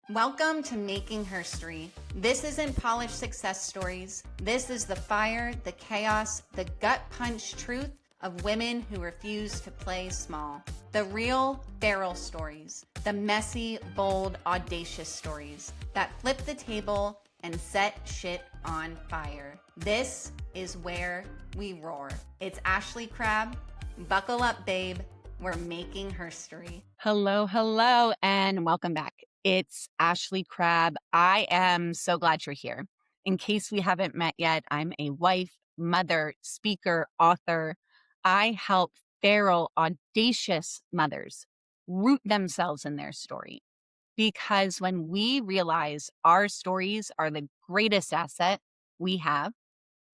Welcome to Making Herstory. This isn't polished success stories. This is the fire, the chaos, the gut punch truth of women who refuse to play small. The real, feral stories. The messy, bold, audacious stories that flip the table and set shit on fire. This is where we roar. It's Ashley Crabb. Buckle up, babe. We're making herstory. Hello, and welcome back. It's Ashley Crabb. I am so glad you're here. In case we haven't met yet, I'm a wife, mother, speaker, author. I help feral, audacious mothers root themselves in their story. Because when we realize our stories are the greatest asset we have,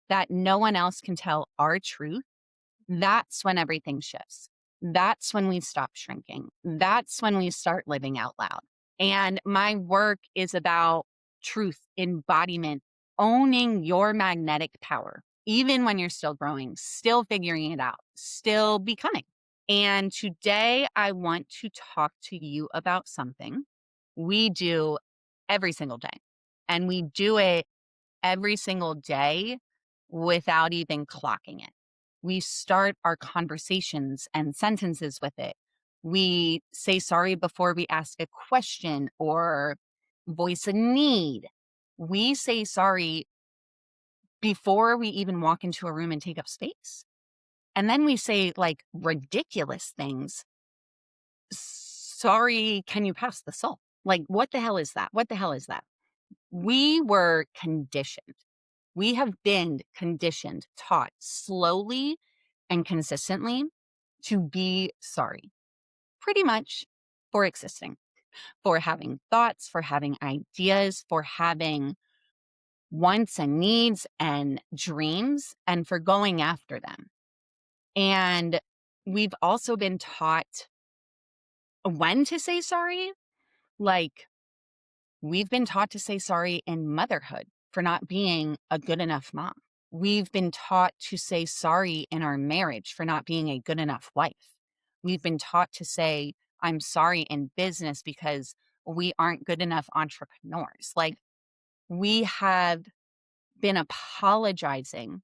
that no one else can tell our truth, that's when everything shifts. That's when we stop shrinking. That's when we start living out loud. And my work is about truth, embodiment, owning your magnetic power, even when you're still growing, still figuring it out, still becoming. And today I want to talk to you about something we do every single day. And we do it every single day without even clocking it. We start our conversations and sentences with it. We say sorry before we ask a question or voice a need. We say sorry before we even walk into a room and take up space. And then we say like ridiculous things. Sorry, can you pass the salt? Like, what the hell is that? What the hell is that? We were conditioned. We have been conditioned, taught slowly and consistently to be sorry, pretty much for existing, for having thoughts, for having ideas, for having wants and needs and dreams, and for going after them. And we've also been taught when to say sorry. Like, we've been taught to say sorry in motherhood for not being a good enough mom. We've been taught to say sorry in our marriage for not being a good enough wife. We've been taught to say, I'm sorry in business because we aren't good enough entrepreneurs. Like, we have been apologizing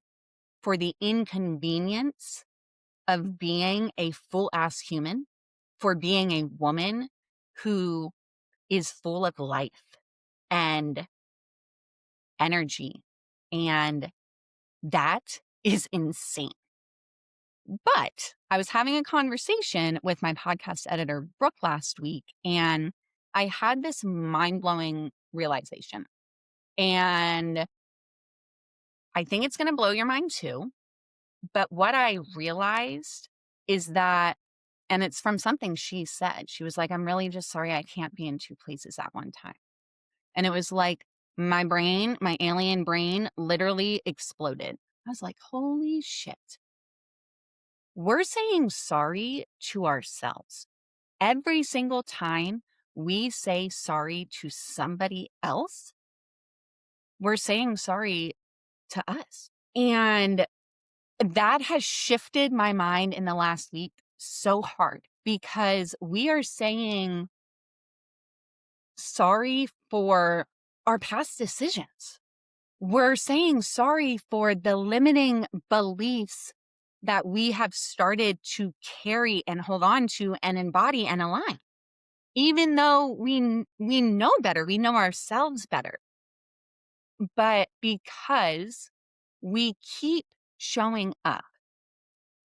for the inconvenience of being a full ass human, for being a woman who is full of life and energy. And that is insane. But I was having a conversation with my podcast editor, Brooke, last week, and I had this mind-blowing realization. And I think it's going to blow your mind too. But what I realized is that, and it's from something she said, she was like, I'm really just sorry I can't be in two places at one time. And it was like my brain, my alien brain literally exploded. I was like, holy shit. We're saying sorry to ourselves. Every single time we say sorry to somebody else, we're saying sorry to us. And that has shifted my mind in the last week so hard because we are saying sorry for our past decisions. We're saying sorry for the limiting beliefs that we have started to carry and hold on to and embody and align. Even though we know better, we know ourselves better. But because we keep showing up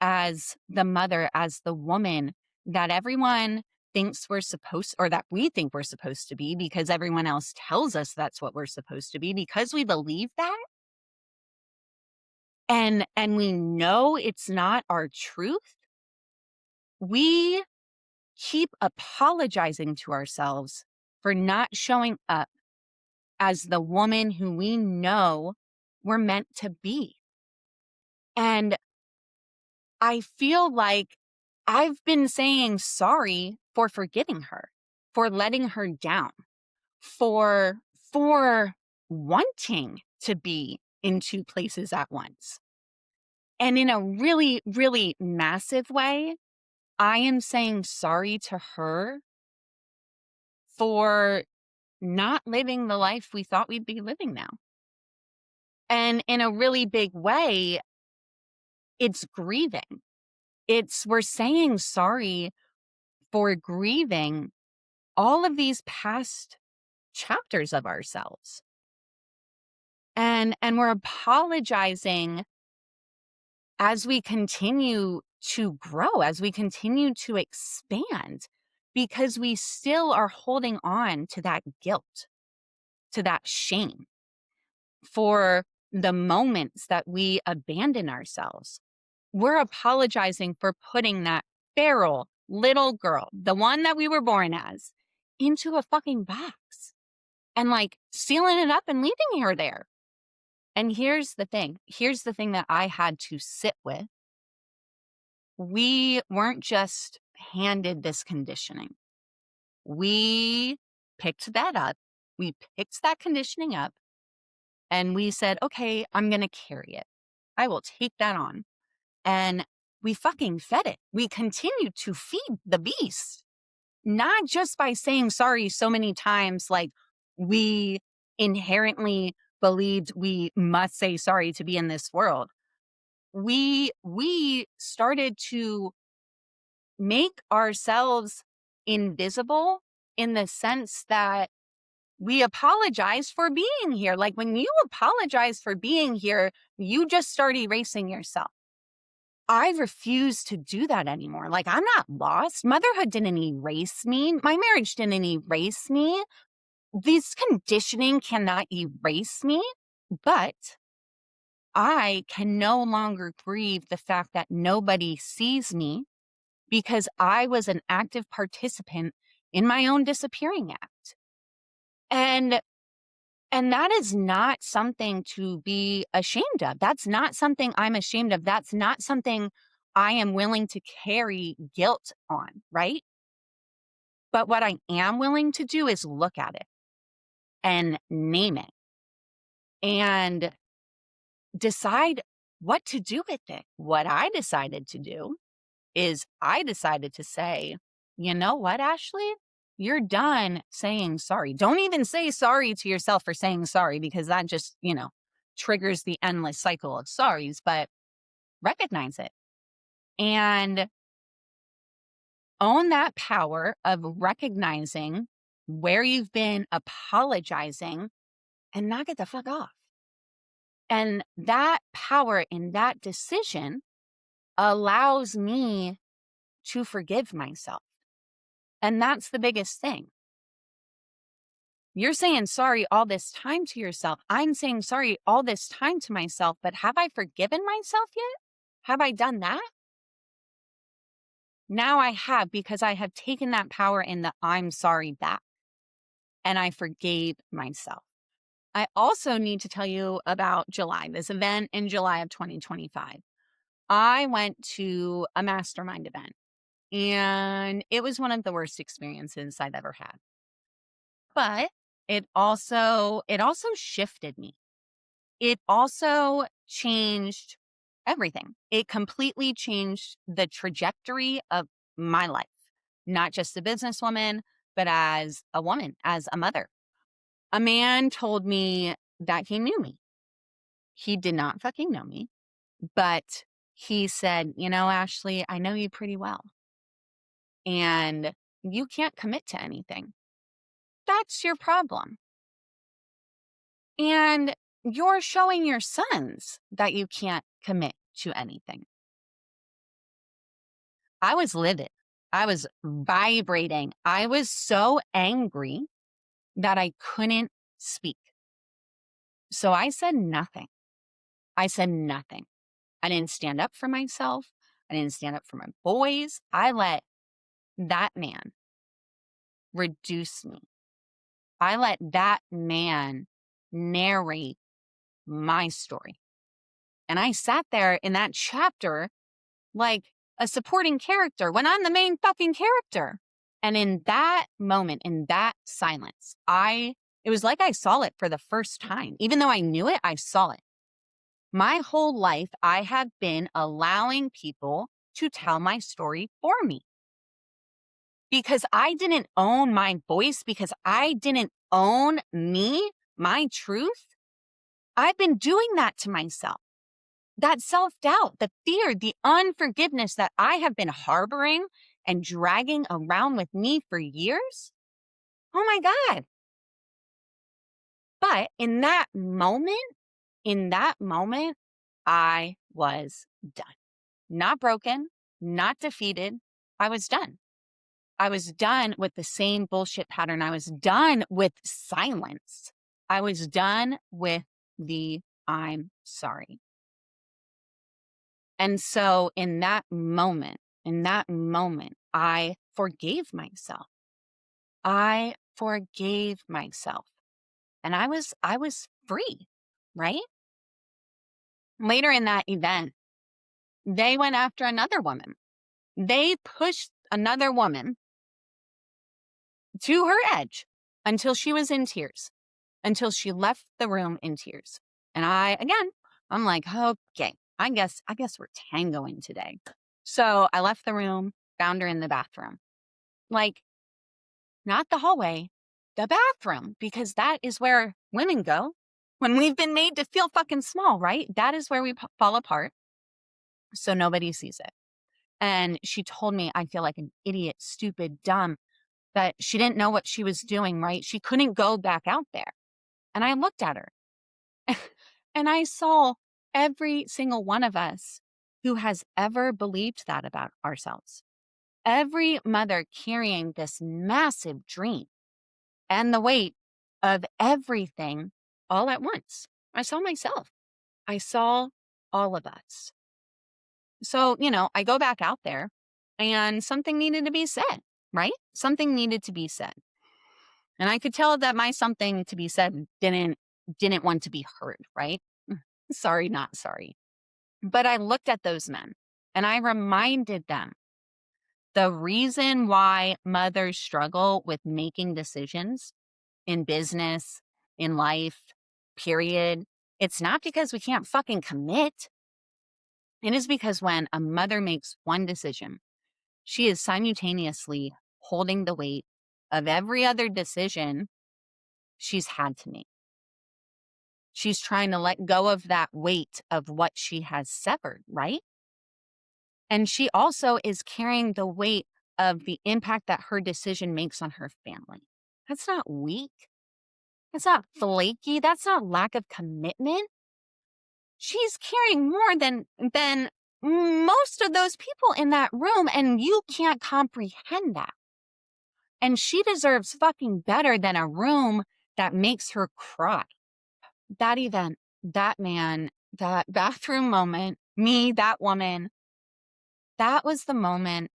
as the mother, as the woman that everyone thinks we're supposed, or that we think we're supposed to be because everyone else tells us that's what we're supposed to be, because we believe that, and we know it's not our truth, we keep apologizing to ourselves for not showing up as the woman who we know we're meant to be. And I feel like I've been saying sorry for forgetting her, for letting her down, for wanting to be in two places at once. And in a really, really massive way, I am saying sorry to her for not living the life we thought we'd be living now. And in a really big way, it's grieving. We're saying sorry for grieving all of these past chapters of ourselves. And we're apologizing as we continue to grow, as we continue to expand, because we still are holding on to that guilt, to that shame for the moments that we abandon ourselves. We're apologizing for putting that feral little girl, the one that we were born as, into a fucking box and like sealing it up and leaving her there. And here's the thing that I had to sit with. We weren't just handed this conditioning. We picked that up. We picked that conditioning up and we said, okay, I'm going to carry it. I will take that on. And we fucking fed it. We continued to feed the beast, not just by saying sorry so many times, like we inherently believed we must say sorry to be in this world. We started to make ourselves invisible in the sense that we apologize for being here. Like when you apologize for being here, you just start erasing yourself. I refuse to do that anymore. Like I'm not lost. Motherhood didn't erase me. My marriage didn't erase me. This conditioning cannot erase me, but I can no longer grieve the fact that nobody sees me because I was an active participant in my own disappearing act. And that is not something to be ashamed of. That's not something I'm ashamed of. That's not something I am willing to carry guilt on, right? But what I am willing to do is look at it and name it and decide what to do with it. What I decided to do is I decided to say, you know what, Ashley? You're done saying sorry. Don't even say sorry to yourself for saying sorry because that just, triggers the endless cycle of sorries, but recognize it and own that power of recognizing where you've been apologizing and knock it the fuck off. And that power in that decision allows me to forgive myself. And that's the biggest thing. You're saying sorry all this time to yourself. I'm saying sorry all this time to myself, but have I forgiven myself yet? Have I done that? Now I have, because I have taken that power in the I'm sorry back and I forgave myself. I also need to tell you about July, this event in July of 2025. I went to a mastermind event and it was one of the worst experiences I've ever had. But it also shifted me. It also changed everything. It completely changed the trajectory of my life, not just a businesswoman, but as a woman, as a mother. A man told me that he knew me. He did not fucking know me, but he said, Ashley, I know you pretty well. And you can't commit to anything. That's your problem. And you're showing your sons that you can't commit to anything. I was livid. I was vibrating. I was so angry that I couldn't speak. So I said nothing. I didn't stand up for myself. I didn't stand up for my boys. I let that man reduce me. I let that man narrate my story. And I sat there in that chapter like a supporting character when I'm the main fucking character. And in that moment, in that silence, it was like I saw it for the first time. Even though I knew it, I saw it. My whole life, I have been allowing people to tell my story for me because I didn't own my voice, because I didn't own me, my truth, I've been doing that to myself. That self-doubt, the fear, the unforgiveness that I have been harboring and dragging around with me for years. Oh my God. But in that moment, I was done. Not broken, not defeated. I was done. I was done with the same bullshit pattern. I was done with silence. I was done with the I'm sorry. And so in that moment, I forgave myself. I forgave myself. And I was free, right? Later in that event, they went after another woman. They pushed another woman to her edge until she was in tears, until she left the room in tears. And I'm like, okay, I guess we're tangoing today. So I left the room, found her in the bathroom. Like, not the hallway, the bathroom, because that is where women go when we've been made to feel fucking small, right? That is where we fall apart. So nobody sees it. And she told me I feel like an idiot, stupid, dumb, that she didn't know what she was doing, right? She couldn't go back out there. And I looked at her and I saw every single one of us who has ever believed that about ourselves. Every mother carrying this massive dream and the weight of everything all at once. I saw myself. I saw all of us. So, I go back out there and something needed to be said, right? Something needed to be said. And I could tell that my something to be said didn't want to be heard, right? Sorry, not sorry. But I looked at those men and I reminded them the reason why mothers struggle with making decisions in business, in life, period. It's not because we can't fucking commit. It is because when a mother makes one decision, she is simultaneously holding the weight of every other decision she's had to make. She's trying to let go of that weight of what she has severed, right? And she also is carrying the weight of the impact that her decision makes on her family. That's not weak. That's not flaky. That's not lack of commitment. She's carrying more than most of those people in that room, and you can't comprehend that. And she deserves fucking better than a room that makes her cry. That event, that man, that bathroom moment, me, that woman, that was the moment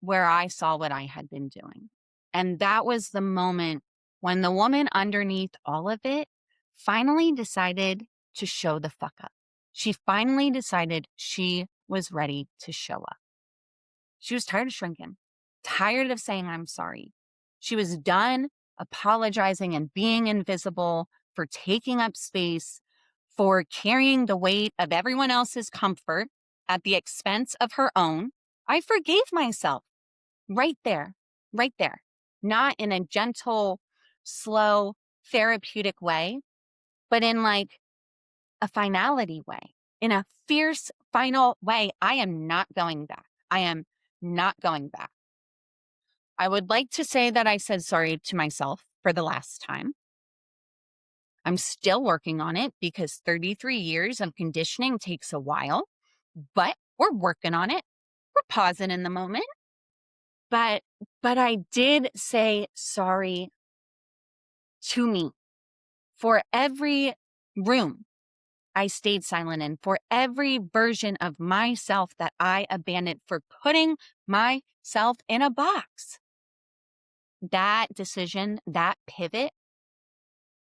where I saw what I had been doing. And that was the moment when the woman underneath all of it finally decided to show the fuck up. She finally decided she was ready to show up. She was tired of shrinking, tired of saying, I'm sorry. She was done apologizing and being invisible, for taking up space, for carrying the weight of everyone else's comfort at the expense of her own. I forgave myself right there, not in a gentle, slow, therapeutic way, but in like a finality way, in a fierce, final way. I am not going back. I am not going back. I would like to say that I said sorry to myself for the last time. I'm still working on it because 33 years of conditioning takes a while, but we're working on it. We're pausing in the moment. But I did say sorry to me for every room I stayed silent in, for every version of myself that I abandoned, for putting myself in a box. That decision, that pivot,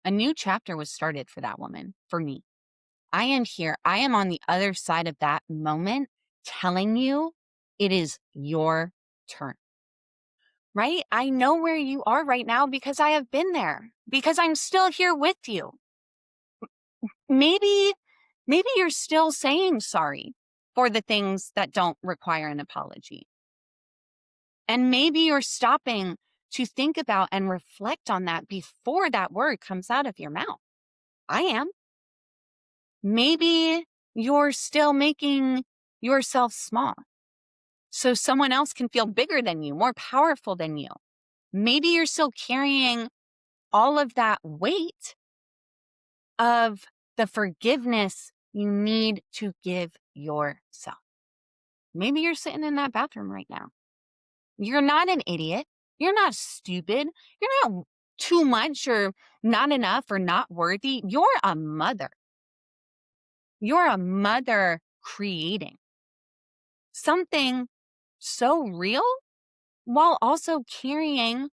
a new chapter was started for that woman, for me. I am here. I am on the other side of that moment telling you it is your turn. Right? I know where you are right now because I have been there, because I'm still here with you. Maybe you're still saying sorry for the things that don't require an apology. And maybe you're stopping to think about and reflect on that before that word comes out of your mouth. I am. Maybe you're still making yourself small so someone else can feel bigger than you, more powerful than you. Maybe you're still carrying all of that weight of the forgiveness you need to give yourself. Maybe you're sitting in that bathroom right now. You're not an idiot. You're not stupid. You're not too much or not enough or not worthy. You're a mother. You're a mother creating something so real while also carrying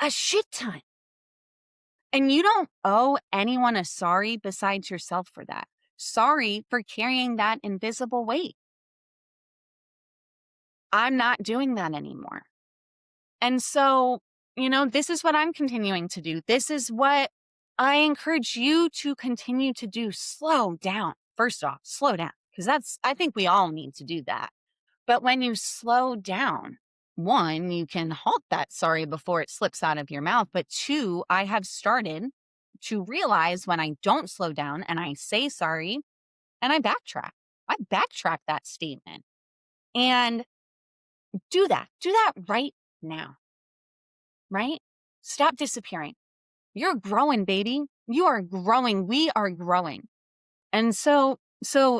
a shit ton. And you don't owe anyone a sorry besides yourself for that. Sorry for carrying that invisible weight. I'm not doing that anymore. And so, this is what I'm continuing to do. This is what I encourage you to continue to do. Slow down. First off, slow down, because I think we all need to do that. But when you slow down, one, you can halt that sorry before it slips out of your mouth. But two, I have started to realize when I don't slow down and I say sorry and I backtrack that statement and do that right now, right? Stop disappearing. You're growing, baby. You are growing. We are growing. And so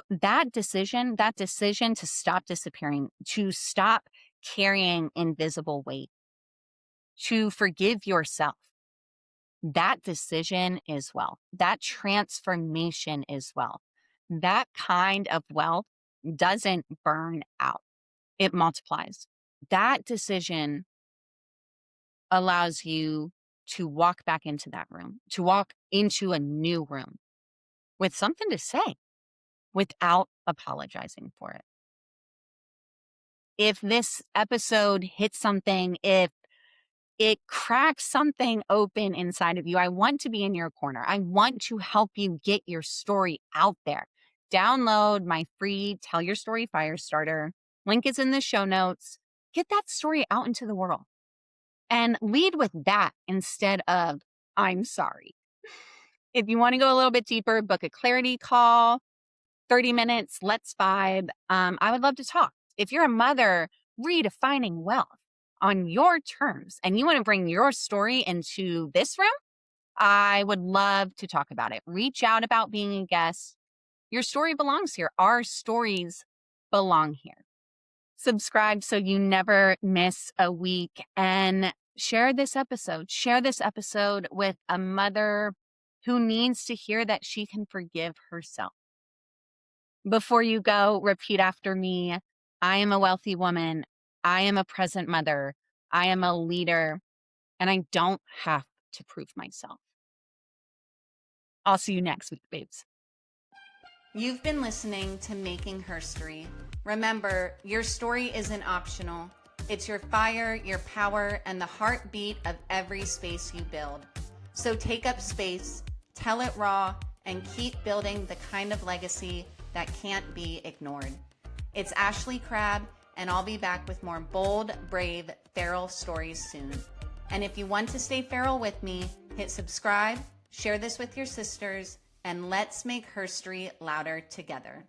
that decision to stop disappearing, to stop carrying invisible weight, to forgive yourself, that decision is wealth. That transformation is wealth. That kind of wealth doesn't burn out. It multiplies. That decision allows you to walk back into that room, to walk into a new room with something to say without apologizing for it. If this episode hits something, if it cracks something open inside of you, I want to be in your corner. I want to help you get your story out there. Download my free Tell Your Story Fire Starter. Link is in the show notes. Get that story out into the world and lead with that instead of, I'm sorry. If you want to go a little bit deeper, book a clarity call, 30 minutes, let's vibe. I would love to talk. If you're a mother redefining wealth on your terms and you want to bring your story into this room, I would love to talk about it. Reach out about being a guest. Your story belongs here. Our stories belong here. Subscribe so you never miss a week, and share this episode. Share this episode with a mother who needs to hear that she can forgive herself. Before you go, repeat after me. I am a wealthy woman. I am a present mother. I am a leader, and I don't have to prove myself. I'll see you next week, babes. You've been listening to Making Herstory. Remember, your story isn't optional. It's your fire, your power, and the heartbeat of every space you build. So take up space, tell it raw, and keep building the kind of legacy that can't be ignored. It's Ashley Crabb, and I'll be back with more bold, brave, feral stories soon. And if you want to stay feral with me, hit subscribe, share this with your sisters, and let's make herstory louder together.